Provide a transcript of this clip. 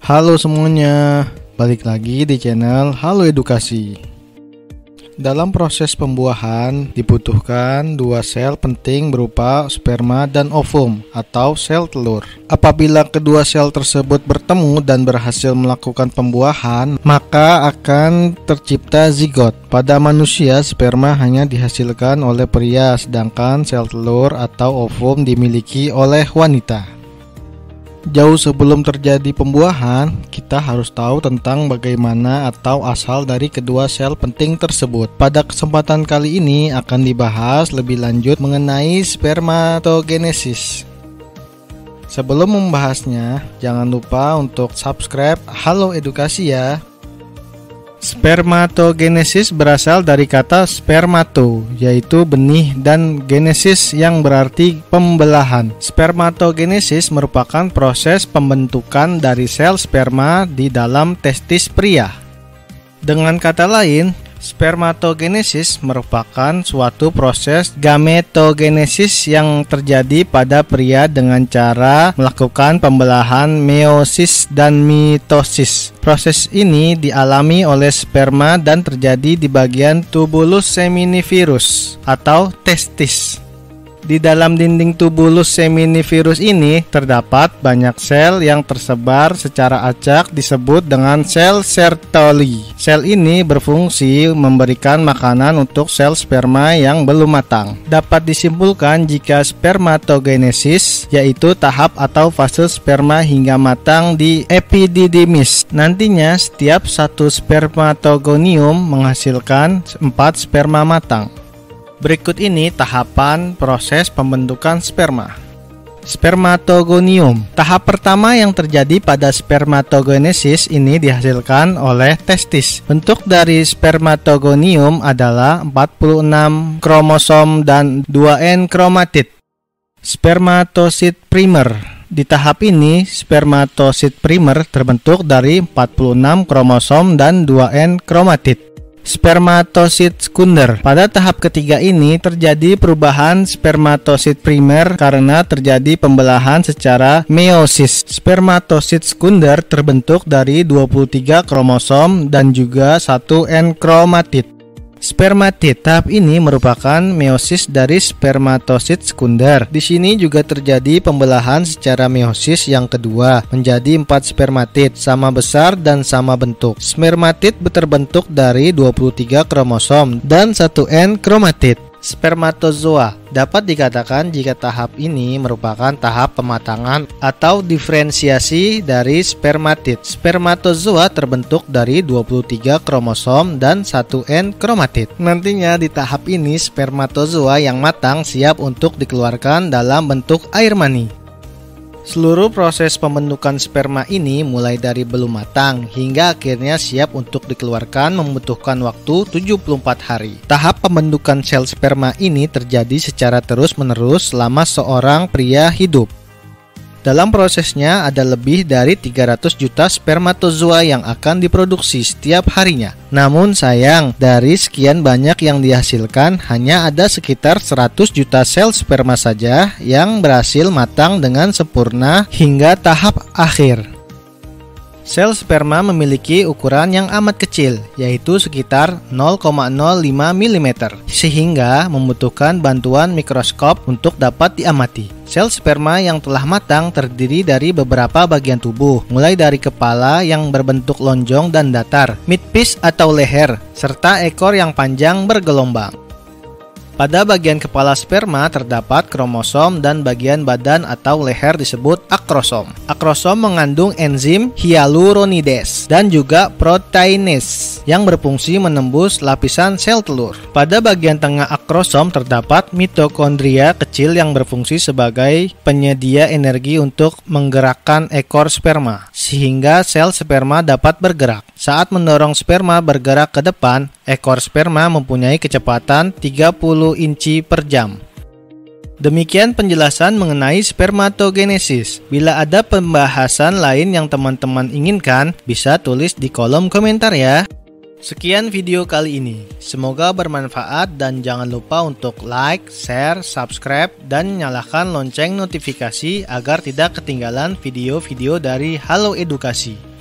Halo semuanya, balik lagi di channel Halo Edukasi. Dalam proses pembuahan dibutuhkan dua sel penting berupa sperma dan ovum atau sel telur. Apabila kedua sel tersebut bertemu dan berhasil melakukan pembuahan, maka akan tercipta zigot. Pada manusia, sperma hanya dihasilkan oleh pria, sedangkan sel telur atau ovum dimiliki oleh wanita. Jauh sebelum terjadi pembuahan, kita harus tahu tentang bagaimana atau asal dari kedua sel penting tersebut. Pada kesempatan kali ini akan dibahas lebih lanjut mengenai spermatogenesis. Sebelum membahasnya, jangan lupa untuk subscribe Halo Edukasi ya. Spermatogenesis berasal dari kata spermato, yaitu benih, dan genesis yang berarti pembelahan. Spermatogenesis merupakan proses pembentukan dari sel sperma di dalam testis pria. Dengan kata lain, spermatogenesis merupakan suatu proses gametogenesis yang terjadi pada pria dengan cara melakukan pembelahan meiosis dan mitosis. Proses ini dialami oleh sperma dan terjadi di bagian tubulus seminivirus atau testis. Di dalam dinding tubulus seminivirus ini terdapat banyak sel yang tersebar secara acak disebut dengan sel Sertoli. Sel ini berfungsi memberikan makanan untuk sel sperma yang belum matang. Dapat disimpulkan jika spermatogenesis yaitu tahap atau fase sperma hingga matang di epididymis. Nantinya setiap satu spermatogonium menghasilkan 4 sperma matang. Berikut ini tahapan proses pembentukan sperma. Spermatogonium. Tahap pertama yang terjadi pada spermatogenesis ini dihasilkan oleh testis. Bentuk dari spermatogonium adalah 46 kromosom dan 2N kromatid. Spermatosit primer. Di tahap ini, spermatosit primer terbentuk dari 46 kromosom dan 2N kromatid. Spermatosit sekunder. Pada tahap ketiga ini terjadi perubahan spermatosit primer karena terjadi pembelahan secara meiosis. Spermatosit sekunder terbentuk dari 23 kromosom dan juga 1N kromatid. Spermatid. Tahap ini merupakan meiosis dari spermatosit sekunder. Di sini juga terjadi pembelahan secara meiosis yang kedua menjadi 4 spermatid sama besar dan sama bentuk. Spermatid terbentuk dari 23 kromosom dan 1N kromatid. Spermatozoa. Dapat dikatakan jika tahap ini merupakan tahap pematangan atau diferensiasi dari spermatid. Spermatozoa terbentuk dari 23 kromosom dan 1N kromatid. Nantinya di tahap ini spermatozoa yang matang siap untuk dikeluarkan dalam bentuk air mani. Seluruh proses pembentukan sperma ini mulai dari belum matang hingga akhirnya siap untuk dikeluarkan membutuhkan waktu 74 hari. Tahap pembentukan sel sperma ini terjadi secara terus-menerus selama seorang pria hidup. Dalam prosesnya ada lebih dari 300 juta spermatozoa yang akan diproduksi setiap harinya. Namun sayang, dari sekian banyak yang dihasilkan hanya ada sekitar 100 juta sel sperma saja yang berhasil matang dengan sempurna hingga tahap akhir. Sel sperma memiliki ukuran yang amat kecil, yaitu sekitar 0,05 mm, sehingga membutuhkan bantuan mikroskop untuk dapat diamati. Sel sperma yang telah matang terdiri dari beberapa bagian tubuh, mulai dari kepala yang berbentuk lonjong dan datar, midpiece atau leher, serta ekor yang panjang bergelombang. Pada bagian kepala sperma terdapat kromosom dan bagian badan atau leher disebut akrosom. Akrosom mengandung enzim hyaluronidase dan juga proteinase yang berfungsi menembus lapisan sel telur. Pada bagian tengah akrosom terdapat mitokondria kecil yang berfungsi sebagai penyedia energi untuk menggerakkan ekor sperma, sehingga sel sperma dapat bergerak. Saat mendorong sperma bergerak ke depan, ekor sperma mempunyai kecepatan 30 inci per jam. Demikian penjelasan mengenai spermatogenesis. Bila ada pembahasan lain yang teman-teman inginkan, bisa tulis di kolom komentar ya. Sekian video kali ini. Semoga bermanfaat dan jangan lupa untuk like, share, subscribe, dan nyalakan lonceng notifikasi agar tidak ketinggalan video-video dari Halo Edukasi.